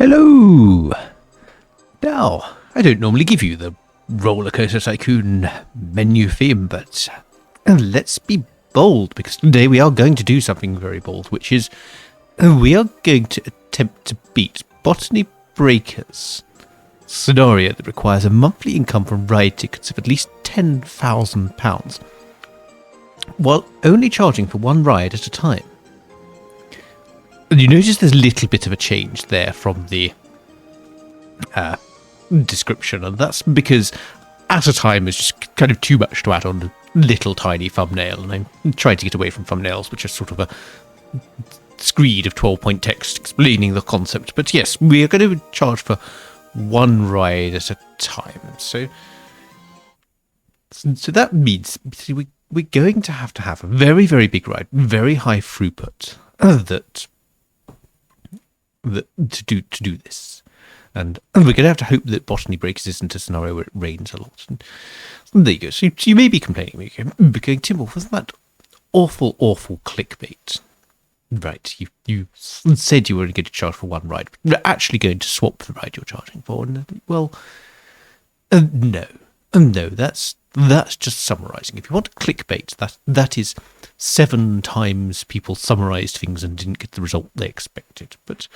Hello! Now, I don't normally give you the Roller Coaster Tycoon menu theme, but let's be bold, because today we are going to do something very bold, which is we are going to attempt to beat Botany Breaker's scenario that requires a monthly income from ride tickets of at least £10,000, while only charging for one ride at a time. And you notice there's a little bit of a change there from the description, and that's because at a time is just kind of too much to add on a little tiny thumbnail, and I'm trying to get away from thumbnails, which are sort of a screed of 12-point text explaining the concept. But yes, we are going to charge for one ride at a time. So that means we're going to have a very, very big ride, very high throughput to do this. And we're going to have to hope that Botany Breakers isn't a scenario where it rains a lot. And there you go. So you may be complaining, going, Tim Wolf, wasn't that awful clickbait? Right, you said you were going to charge for one ride, but you're actually going to swap the ride you're charging for. And, well, no, that's just summarising. If you want clickbait, that is 7 times people summarised things and didn't get the result they expected. But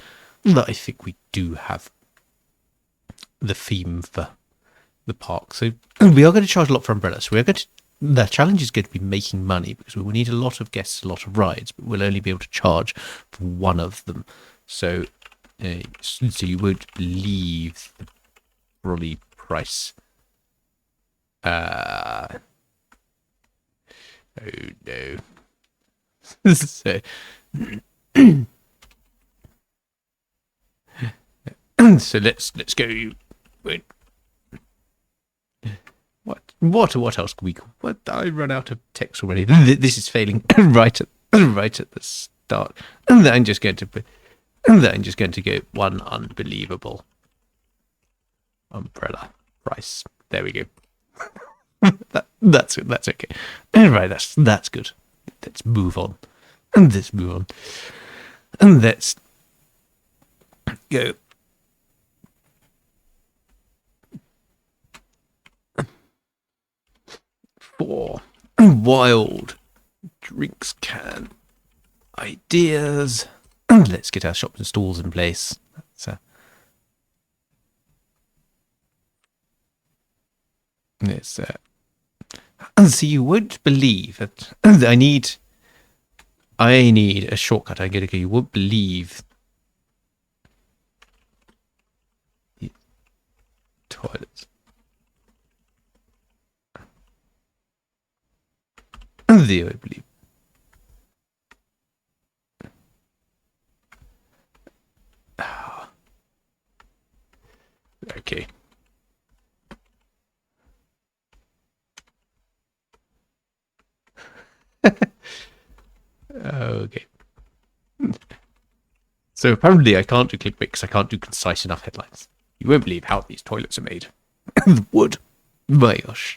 I think we do have the theme for the park. So we are going to charge a lot for umbrellas. So the challenge is going to be making money, because we will need a lot of guests, a lot of rides, but we'll only be able to charge for one of them. So you won't believe the trolley price. Oh no. So so let's go. Wait. What else can we call? What? I run out of text already. This is failing right at the start. And then I'm just going to go one unbelievable umbrella price. There we go. That's okay. Right, that's good. Let's move on. And let's go. For wild drinks can ideas. And let's get our shops and stalls in place. And so you won't believe that I need a shortcut. I'm going to go. You won't believe the toilets. And the I believe. Okay. Okay. So apparently I can't do clickbait because I can't do concise enough headlines. You won't believe how these toilets are made. The wood. My gosh.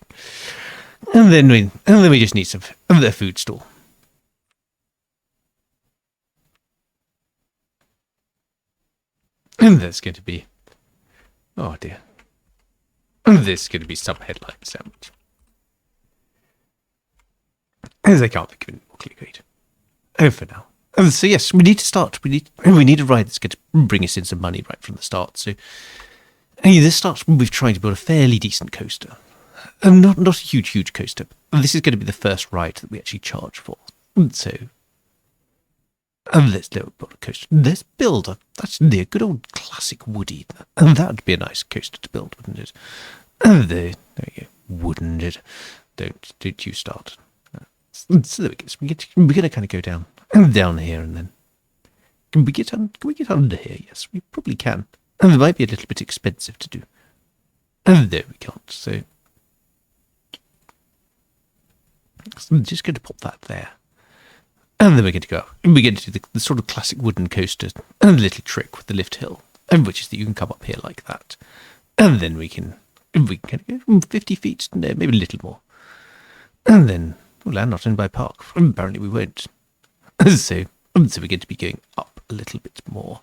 And then we just need some of their food stall. And there's going to be, oh dear. And there's going to be some headline sandwich. As I can't think of any more clickbait. Oh, for now. So yes, we need to start. We need a ride that's going to bring us in some money right from the start. So this starts with trying to build a fairly decent coaster. Not a huge coaster. This is going to be the first ride that we actually charge for. So let's build a coaster. Let's build actually a good old classic woody. And that would be a nice coaster to build, wouldn't it? There you go. Wouldn't it? Don't you start. So there we go. So we're going to kind of go down here, and then can we get under here? Yes, we probably can. And it might be a little bit expensive to do. And there we can't. So I'm just going to pop that there. And then we're going to go. And we're going to do the sort of classic wooden coaster and a little trick with the lift hill, and which is that you can come up here like that. And then we can kind of go 50 feet, no, maybe a little more. And then we'll land not in by park. Apparently we won't. So we're going to be going up a little bit more.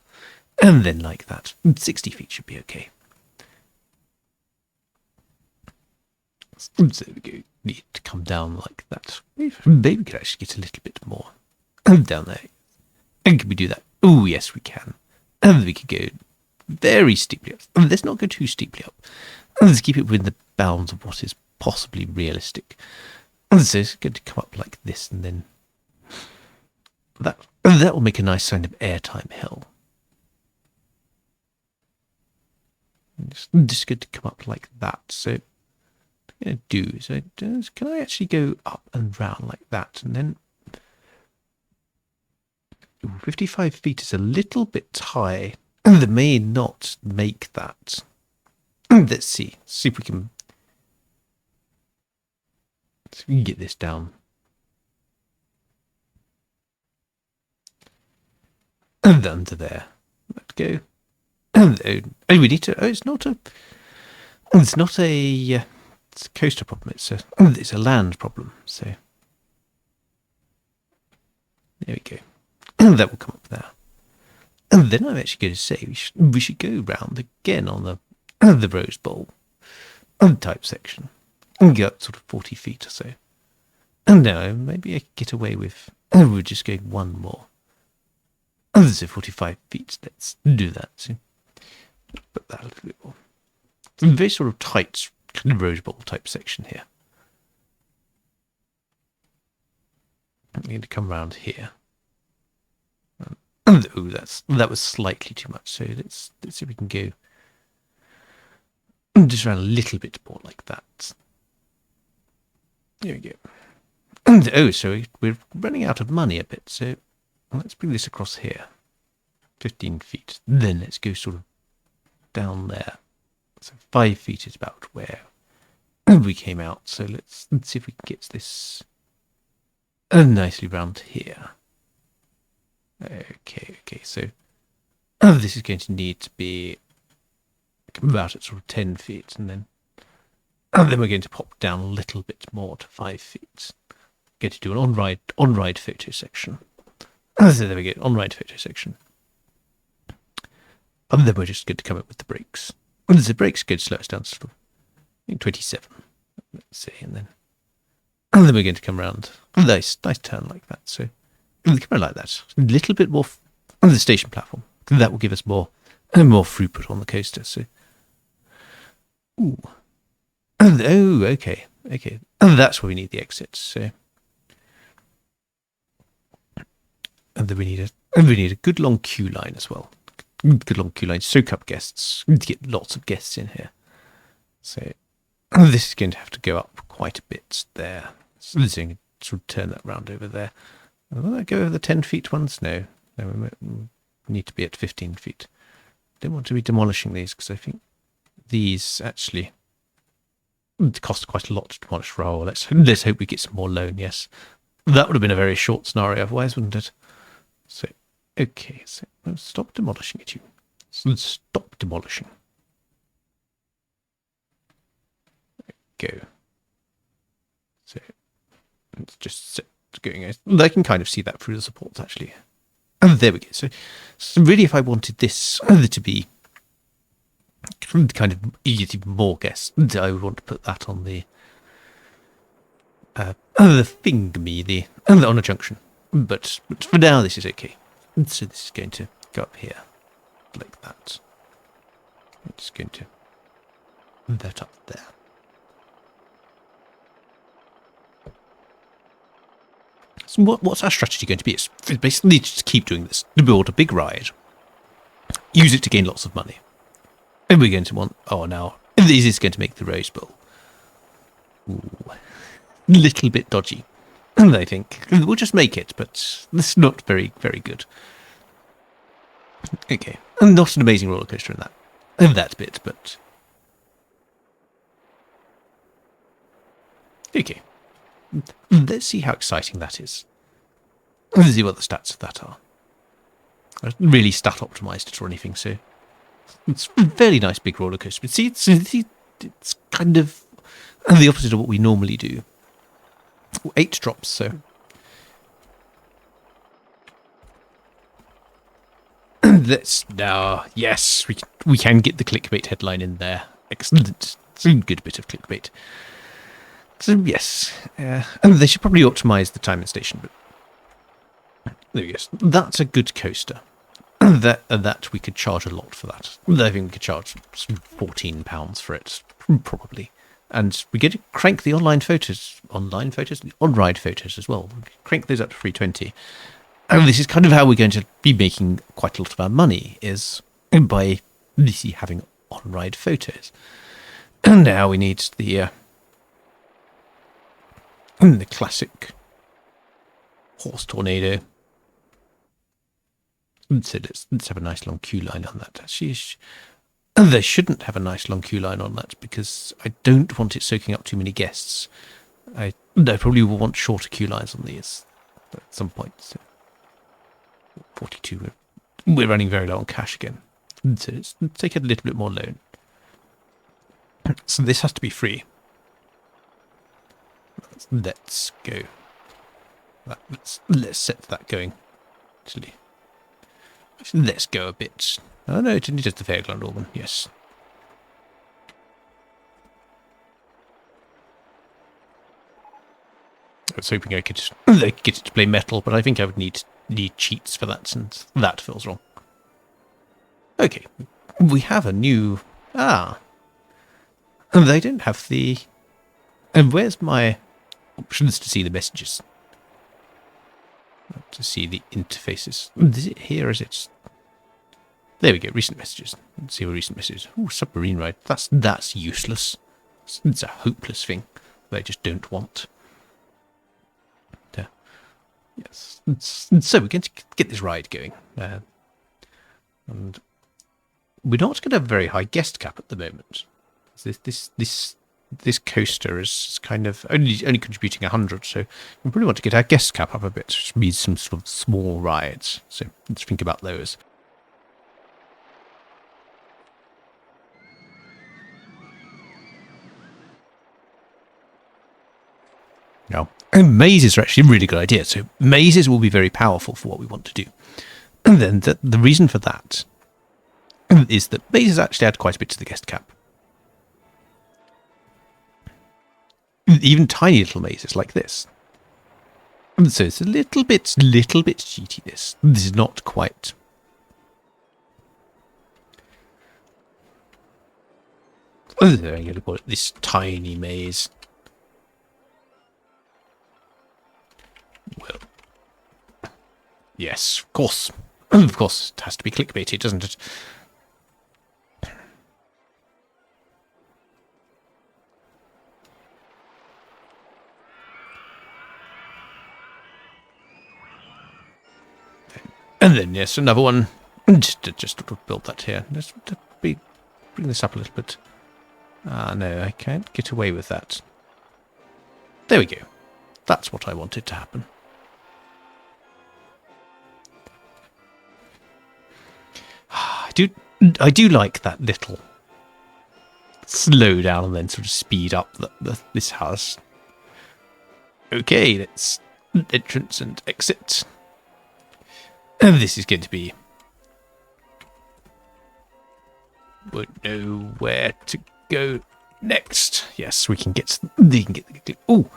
And then like that. 60 feet should be okay. So there we go. Need to come down like that. Maybe we could actually get a little bit more down there. And can we do that? Oh, yes, we can. And we could go very steeply up. Let's not go too steeply up. Let's keep it within the bounds of what is possibly realistic. So it's going to come up like this, and then that will make a nice kind of airtime hill. Just going to come up like that. So what I'm going to do is, can I actually go up and round like that, and then 55 feet is a little bit high. They may not make that. Let's see if we can. So we can get this down. And under there. Let's go. And we need to. Oh, it's not a. It's not a. It's a coastal problem. It's a land problem. So there we go. And that will come up there. And then I'm actually going to say we should go round again on the Rose Bowl type section and go up sort of 40 feet or so. And now maybe I could get away with. We're just going one more. And so 45 feet. Let's do that. So put that a little bit more. It's a very sort of tight Rose Bowl type section here. I'm going to come round here. Oh, that was slightly too much. So let's see if we can go just around a little bit more like that. There we go. And so we're running out of money a bit. So let's bring this across here, 15 feet. Then let's go sort of down there. So 5 feet is about where we came out. So let's see if we can get this nicely round here. Okay, so this is going to need to be about at sort of 10 feet, and then we're going to pop down a little bit more to 5 feet. Going to do an on-ride photo section. So there we go, on-ride photo section. And then we're just going to come up with the brakes. And the brakes going to slow us down to sort of 27, let's see, and then we're going to come around a nice turn like that. So come around like that, a little bit more on the station platform. That will give us more throughput on the coaster. So, ooh, okay, and that's where we need the exit. So, and then we need a good long queue line as well. Good long queue line, soak up guests. We need to get lots of guests in here. So, this is going to have to go up quite a bit there. So this is going to sort of turn that round over there. Will that go over the 10 feet ones? No, we need to be at 15 feet. Don't want to be demolishing these because I think these actually cost quite a lot to demolish. Raoul. Let's hope we get some more loan. Yes, that would have been a very short scenario otherwise, wouldn't it? So, okay, so stop demolishing it, you. So stop demolishing. Go. So let's just set going. I can kind of see that through the supports actually. And there we go. So really, if I wanted this to be kind of even more guests, I would want to put that on the thingy, on a junction. But for now, this is okay. So this is going to go up here like that. I'm just going to put that up there. So what's our strategy going to be? It's basically just keep doing this. To build a big ride, use it to gain lots of money. And we're going to want, now, is this going to make the Rose Bowl? Ooh, little bit dodgy, I think. We'll just make it, but it's not very, very good. Okay, not an amazing roller coaster in that bit, but okay. Let's see how exciting that is. Let's see what the stats of that are. I haven't really stat optimized it or anything, so it's a fairly nice big roller coaster. But see, it's kind of the opposite of what we normally do. 8 drops, so let's now. Yes, we can get the clickbait headline in there. Excellent. It's a good bit of clickbait. So yes, and they should probably optimize the time and station. But there we go. That's a good coaster. That we could charge a lot for that. I think we could charge £14 for it, probably. And we get to crank the on-ride photos as well. We crank those up to 320. And this is kind of how we're going to be making quite a lot of our money, is by having on-ride photos. And now we need the classic horse tornado. So let's have a nice long queue line on that. Actually, they shouldn't have a nice long queue line on that because I don't want it soaking up too many guests. I probably will want shorter queue lines on these at some point. So 42. We're running very low on cash again. So let's take a little bit more loan. So this has to be free. Let's go. Let's set that going. Actually, let's go a bit. Oh no, it is the Fairground organ. Yes. I was hoping I could get it to play metal, but I think I would need cheats for that, since that feels wrong. Okay, we have a new... they don't have the... And where's my options to see the messages? To see the interfaces. Is it here, or is it... There we go, recent messages. Let's see what recent messages. Ooh, submarine ride. That's useless. It's a hopeless thing that I just don't want. Yes. So we're going to get this ride going. And we're not going to have a very high guest cap at the moment. This coaster is kind of only contributing 100, so we really want to get our guest cap up a bit, which means some sort of small rides. So let's think about those. Now, mazes are actually a really good idea. So mazes will be very powerful for what we want to do. And then the reason for that is that mazes actually add quite a bit to the guest cap. Even tiny little mazes like this. And so it's a little bit cheaty, this. This is not quite... I'm going to call it this tiny maze. Well, yes, of course. Of course, it has to be clickbaity, doesn't it? And then, yes, another one. Just build that here. Let's bring this up a little bit. No, I can't get away with that. There we go. That's what I wanted to happen. I do like that little slow down and then sort of speed up that this has. Okay, let's entrance and exit. And this is going to be... Won't know where to go next. Yes, we can get the... Oh,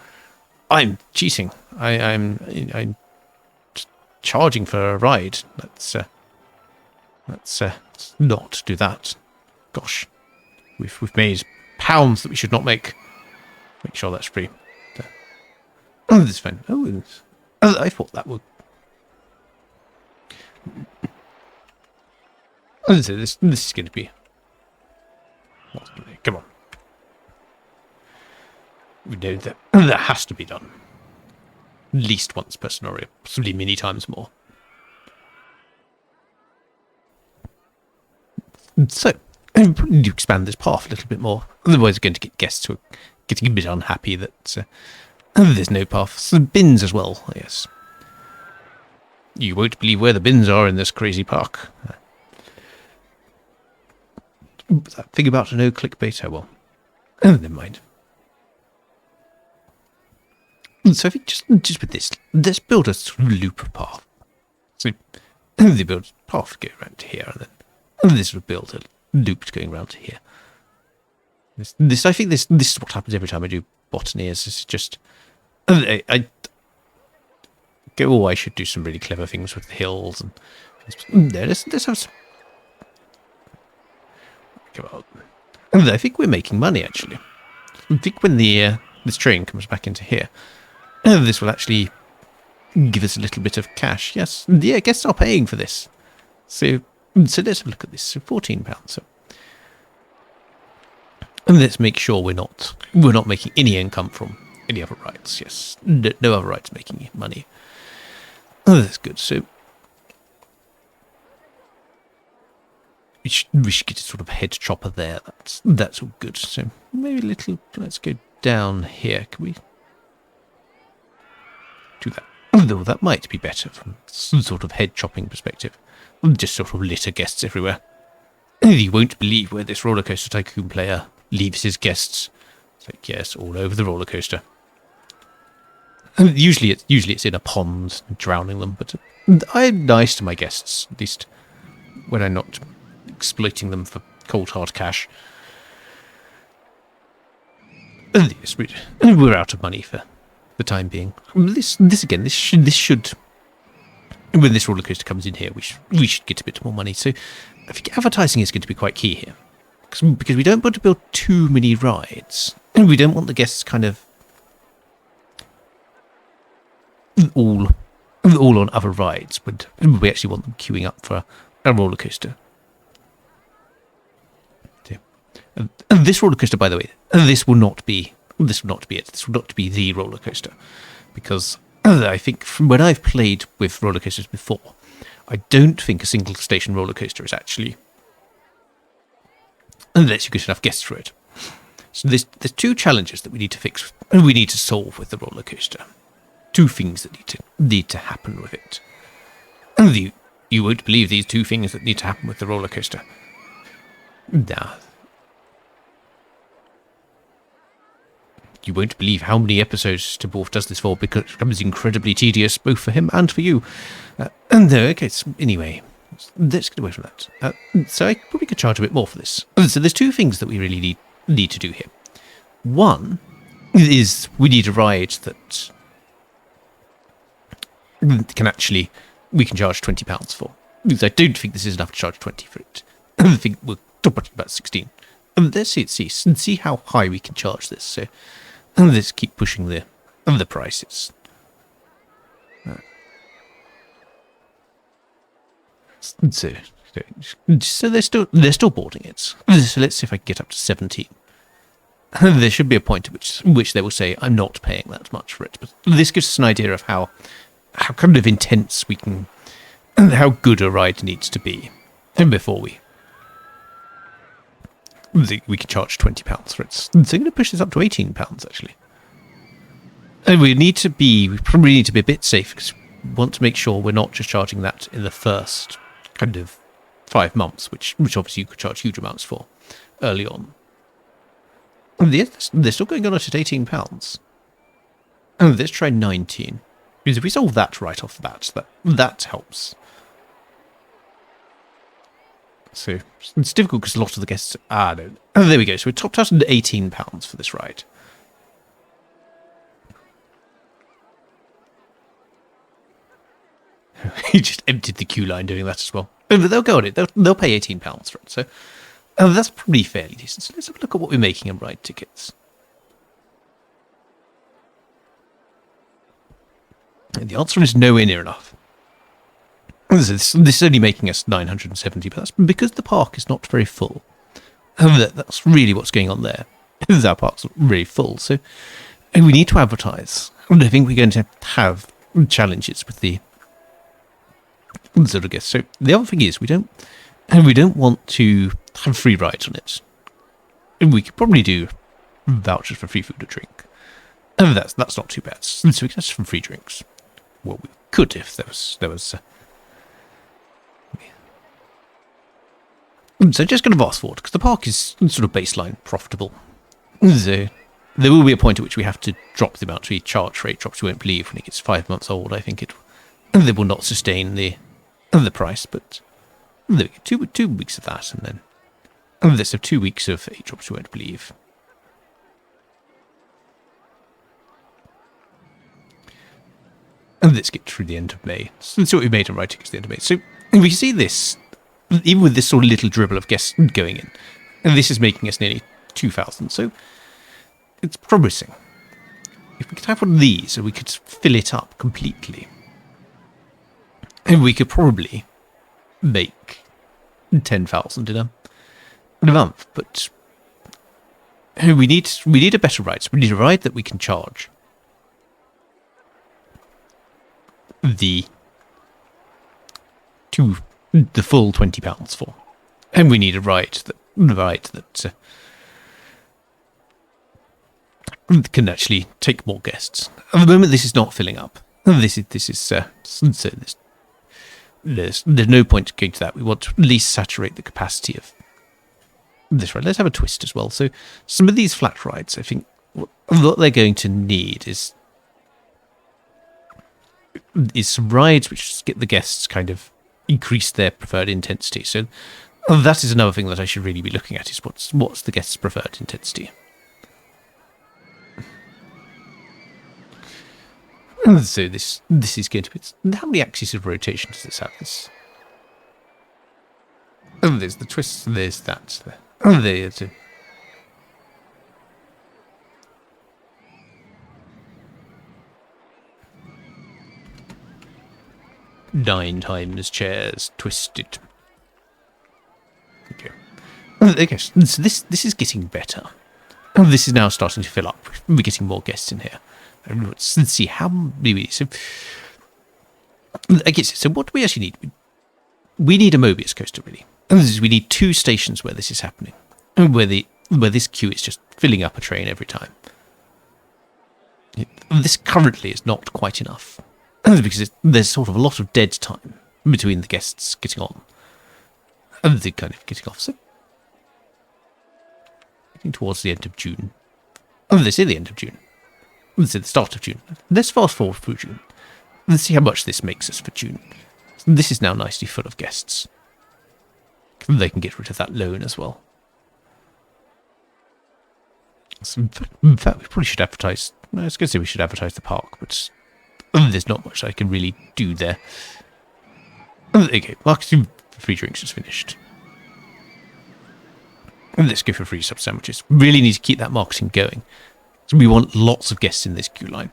I'm cheating. I'm charging for a ride. Let's not do that. Gosh, we've made pounds that we should not make. Make sure that's free. Oh, this is fine. Oh, I thought that would. This is going to be. Come on. We know that has to be done. At least once per scenario, possibly many times more. So, I probably need to expand this path a little bit more. Otherwise, we're going to get guests who are getting a bit unhappy that there's no path. So bins as well, yes. You won't believe where the bins are in this crazy park. That thing about no clickbait, well. Never mind. So if you just with this, let's build a sort of loop of path. So they build a path to go around to here, and then this would build a loop going around to here. I think this is what happens every time I do botany. Is it's just I go. Oh, I should do some really clever things with the hills and there. Let's have some. Come on. And I think we're making money actually. I think when the this train comes back into here, this will actually give us a little bit of cash. Yes, yeah, guests are paying for this. So let's have a look at this. So £14. So. And let's make sure we're not making any income from any other rides. Yes, no other rides making money. Oh, that's good. So we should get a sort of head chopper there. That's all good. So maybe a little. Let's go down here. Can we do that? Although that might be better from some sort of head chopping perspective. Just sort of litter guests everywhere. You won't believe where this roller coaster tycoon player leaves his guests. It's like, yes, all over the roller coaster. Usually it's in a pond, drowning them, but I'm nice to my guests, at least when I'm not exploiting them for cold hard cash. Yes, we're out of money for the time being. This should when this roller coaster comes in here, we should get a bit more money. So I think advertising is going to be quite key here. Because we don't want to build too many rides. And we don't want the guests kind of all on other rides. But we actually want them queuing up for a roller coaster. And this roller coaster, by the way, this will not be it. This will not be the roller coaster. Because I think from when I've played with roller coasters before, I don't think a single station roller coaster is actually unless you get enough guests for it. So there's two challenges that we need to fix. We need to solve with the roller coaster. Two things that need to happen with it. And you won't believe these two things that need to happen with the roller coaster. Now, you won't believe how many episodes Timberwolf does this for, because it becomes incredibly tedious both for him and for you. Okay. So anyway. Let's get away from that. So I probably could charge a bit more for this. So there's two things that we really need to do here. One is we need a ride that we can charge £20 for. Because I don't think this is enough to charge 20 for it. I think we'll top it about 16. Let's see how high we can charge this. So let's keep pushing the prices. So they're still boarding it. So let's see if I can get up to 17. There should be a point at which they will say, I'm not paying that much for it. But this gives us an idea of how kind of intense we can, and how good a ride needs to be, and before we can charge £20 for it. So I'm going to push this up to £18 actually. And we probably need to be a bit safe, because we want to make sure we're not just charging that in the first kind of 5 months, which obviously you could charge huge amounts for early on. And they're still going on at £18. And let's try 19. Because if we solve that right off the bat, that helps. So it's difficult because a lot of the guests no. Oh, there we go. So we're topped out at £18 for this ride. He just emptied the queue line doing that as well. But they'll go on it. They'll pay £18 for it. So that's probably fairly decent. So let's have a look at what we're making in ride tickets. And the answer is nowhere near enough. This is only making us 970, but that's because the park is not very full. That's really what's going on there. Our park's really full, so we need to advertise. I think we're going to have challenges with the sort of guests. So the other thing is we don't want to have free rides on it. We could probably do vouchers for free food or drink. And that's not too bad. So we can have some free drinks. Well, we could if there was. So just kind of fast forward, because the park is sort of baseline profitable. So there will be a point at which we have to drop the amount we charge for 8 drops. You won't believe when it gets 5 months old. I think they will not sustain the the price, but there we go, 2 weeks of that, and then this of 2 weeks of 8 drops you won't believe. And let's get through the end of May. So that's what we made on right tickets at the end of May. So we can see this, even with this sort of little dribble of guests going in, and this is making us nearly 2,000. So it's promising. If we could have one of these, and we could fill it up completely, and we could probably make 10,000 in a month. But we need a better ride. So we need a ride that we can charge the full £20 for, and we need a ride that can actually take more guests. At the moment, this is not filling up. There's no point going to that. We want to at least saturate the capacity of this ride. Let's have a twist as well. So some of these flat rides, I think, what they're going to need is some rides which get the guests kind of increase their preferred intensity. So that is another thing that I should really be looking at, is what's the guests' preferred intensity. So this is going to be... How many axes of rotation does this have? Oh, there's the twist, there's that. Oh, there's a... 9 times chairs twisted. Okay. Okay, so this is getting better. This is now starting to fill up. We're getting more guests in here. Let's see how many. So, I guess, so what do we actually need? We need a Mobius coaster, really. And we need 2 stations where this is happening, where this queue is just filling up a train every time. This currently is not quite enough, because there's sort of a lot of dead time between the guests getting on and the kind of getting off. So, getting towards the end of June. This is the end of June. This is the start of June. Let's fast forward through June. Let's see how much this makes us for June. This is now nicely full of guests. They can get rid of that loan as well. So in fact, we probably should advertise... I was going to say we should advertise the park, but there's not much I can really do there. Okay, marketing for free drinks is finished. Let's go for free sub sandwiches. Really need to keep that marketing going. So we want lots of guests in this queue line.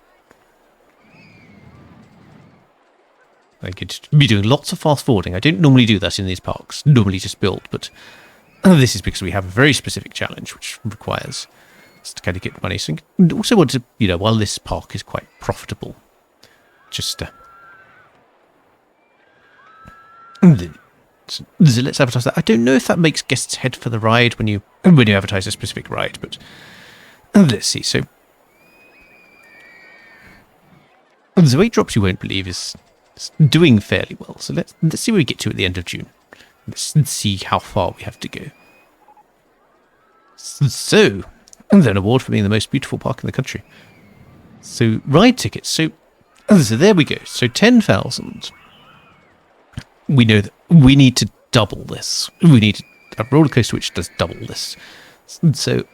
I could be doing lots of fast forwarding. I don't normally do that in these parks. Normally just build, but this is because we have a very specific challenge which requires us to kind of get money. So I also want to, while this park is quite profitable, just so let's advertise that. I don't know if that makes guests head for the ride when you advertise a specific ride, but let's see. So the 8 drops you won't believe is doing fairly well. So let's see where we get to at the end of June. Let's see how far we have to go. So, and then an award for being the most beautiful park in the country. So ride tickets. So there we go. So 10,000. We know that we need to double this. We need a roller coaster which does double this. So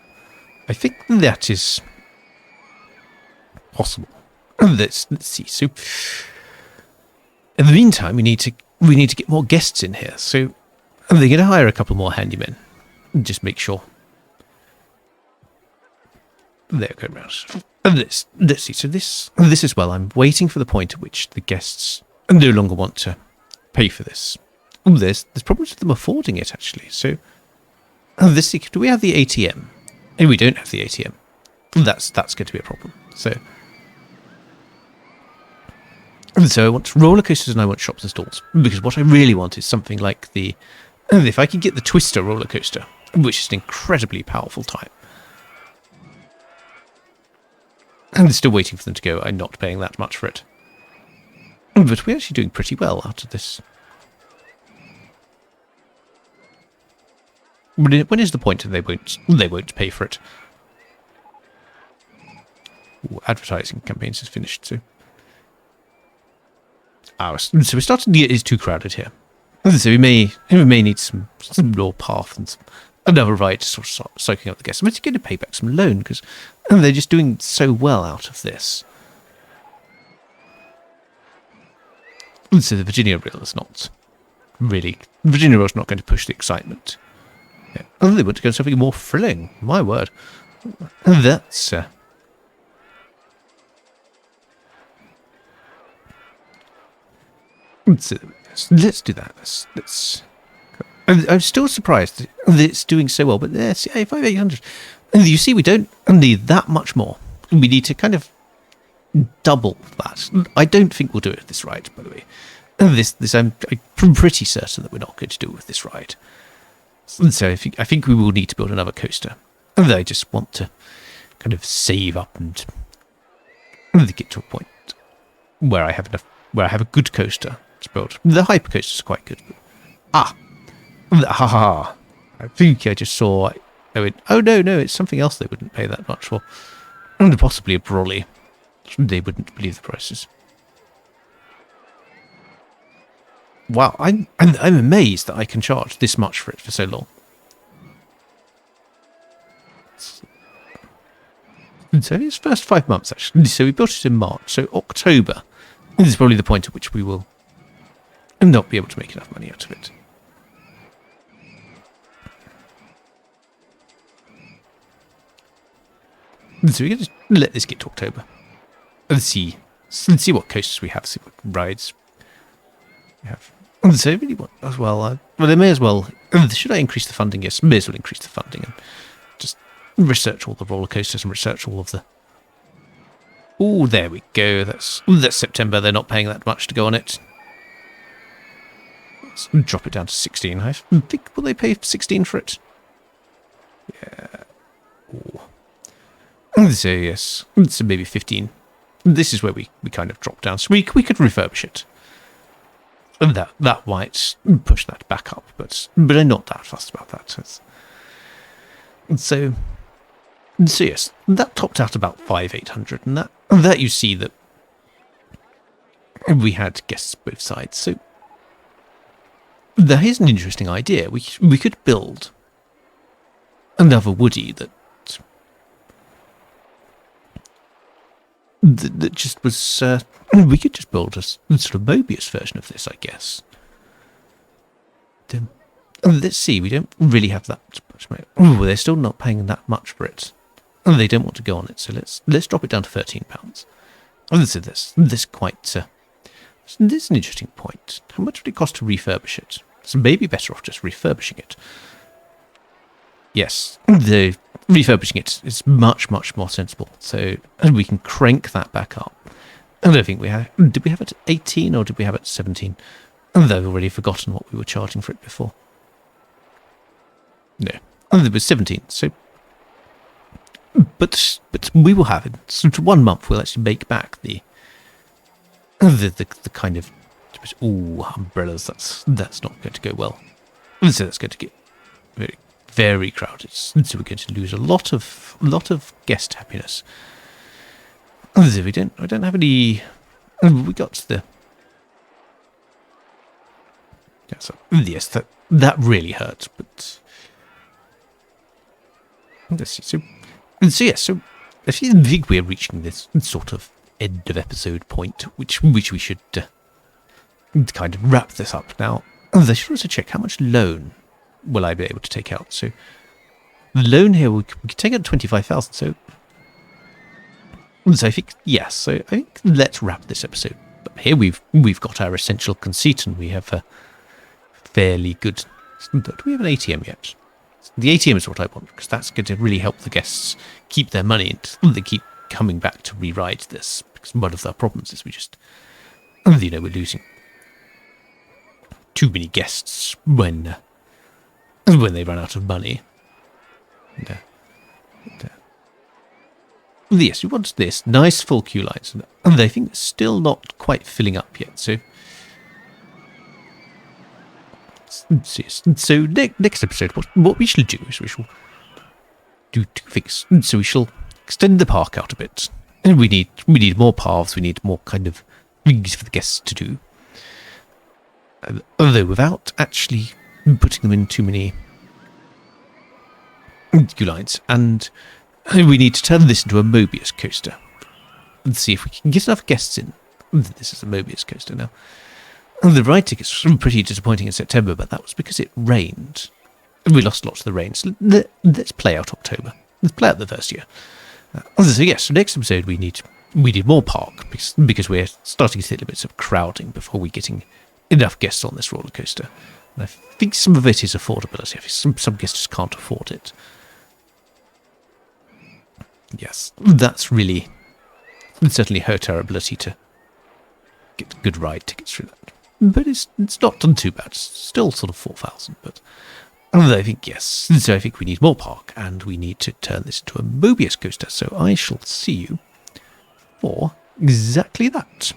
I think that is possible. Let's see. So in the meantime, we need to get more guests in here. So they're going to hire a couple more handymen and just make sure. There we go round. And let's see. So this as well. I'm waiting for the point at which the guests no longer want to pay for this. Oh, there's problems with them affording it actually. So do we have the ATM? And we don't have the ATM. That's going to be a problem. So I want roller coasters and I want shops and stalls, because what I really want is something like if I can get the Twister roller coaster, which is an incredibly powerful type. And still waiting for them to go. I'm not paying that much for it. But we're actually doing pretty well out of this. When is the point that they won't pay for it? Ooh, advertising campaigns is finished too. hours. So we're starting to get it's too crowded here. So we may need some more path and another ride to sort of start soaking up the guests. I'm actually going to pay back some loan because they're just doing so well out of this. So the Virginia Rail is not really... Virginia Rail's not going to push the excitement. Yeah. Oh, they want to go something more thrilling. My word. That's... So let's do that. Let's I'm still surprised that it's doing so well, but there's 5800. And you see, we don't need that much more. We need to kind of double that. I don't think we'll do it this ride, by the way. I'm pretty certain that we're not going to do it with this ride. So I think we will need to build another coaster. And I just want to kind of save up and get to a point where I have a good coaster to build. The hyper coasters are quite good. But, I think I just saw. Oh no, it's something else they wouldn't pay that much for, and possibly a brolly. They wouldn't believe the prices. Wow, I'm amazed that I can charge this much for it for so long. So it's first 5 months actually. So we built it in March. So October is probably the point at which we will not be able to make enough money out of it. So we're going to let this get to October. Let's see what coasters we have, see what rides we have. So I really want as well. Well, they may as well. Should I increase the funding? Yes, may as well increase the funding and just research all the roller coasters and research all of the. Oh, there we go. That's September. They're not paying that much to go on it. Let's drop it down to 16. I think will they pay 16 for it? Yeah. Ooh. So yes, so maybe 15. This is where we kind of drop down. So we could refurbish it. And that might push that back up, but I'm not that fussed about that. So yes, that topped out about 5,800, and that you see that we had guests both sides. So here's an interesting idea. We could build another Woody that just was. We could just build a sort of Mobius version of this, I guess. Let's see. We don't really have that much money. Oh, they're still not paying that much for it. And they don't want to go on it. So let's drop it down to £13. And so this quite. This is an interesting point. How much would it cost to refurbish it? So maybe better off just refurbishing it. Yes, the refurbishing it is much more sensible. So we can crank that back up. I don't think we have. Did we have it at 18 or did we have it at 17? I've already forgotten what we were charging for it before. No, it was 17. So, but we will have it. So to 1 month, we'll actually make back the kind of umbrellas. That's not going to go well. So that's going to get very crowded. So we're going to lose a lot of guest happiness. So we don't have any. We got the. Yes, that really hurts. But let's see. So I think we're reaching this sort of end of episode point, which we should kind of wrap this up now. I should also check how much loan will I be able to take out. So the loan here we can take out 25,000. So I think yes. So I think let's wrap this episode. But here we've got our essential conceit, and we have a fairly good. Do we have an ATM yet? The ATM is what I want, because that's going to really help the guests keep their money and they keep coming back to re-ride this. Because one of their problems is we're losing too many guests when they run out of money. Yes, we want this nice full queue lines, and I think it's still not quite filling up yet. So next episode, what we shall do is we shall do two things. So we shall extend the park out a bit, and we need more paths. We need more kind of things for the guests to do. Although without actually putting them in too many queue lines. And we need to turn this into a Mobius coaster. Let's see if we can get enough guests in. This is a Mobius coaster now. The ride tickets were pretty disappointing in September, but that was because it rained. We lost lots of the rain. So let's play out October. Let's play out the first year. So yes, next episode we need more park because we're starting to hit limits of crowding before we're getting enough guests on this roller coaster. And I think some of it is affordability. I think some guests just can't afford it. Yes, that's really certainly hurt our ability to get good ride tickets through that. But it's not done too bad. It's still sort of 4,000, but I think yes. So I think we need more park, and we need to turn this into a Mobius coaster. So I shall see you for exactly that.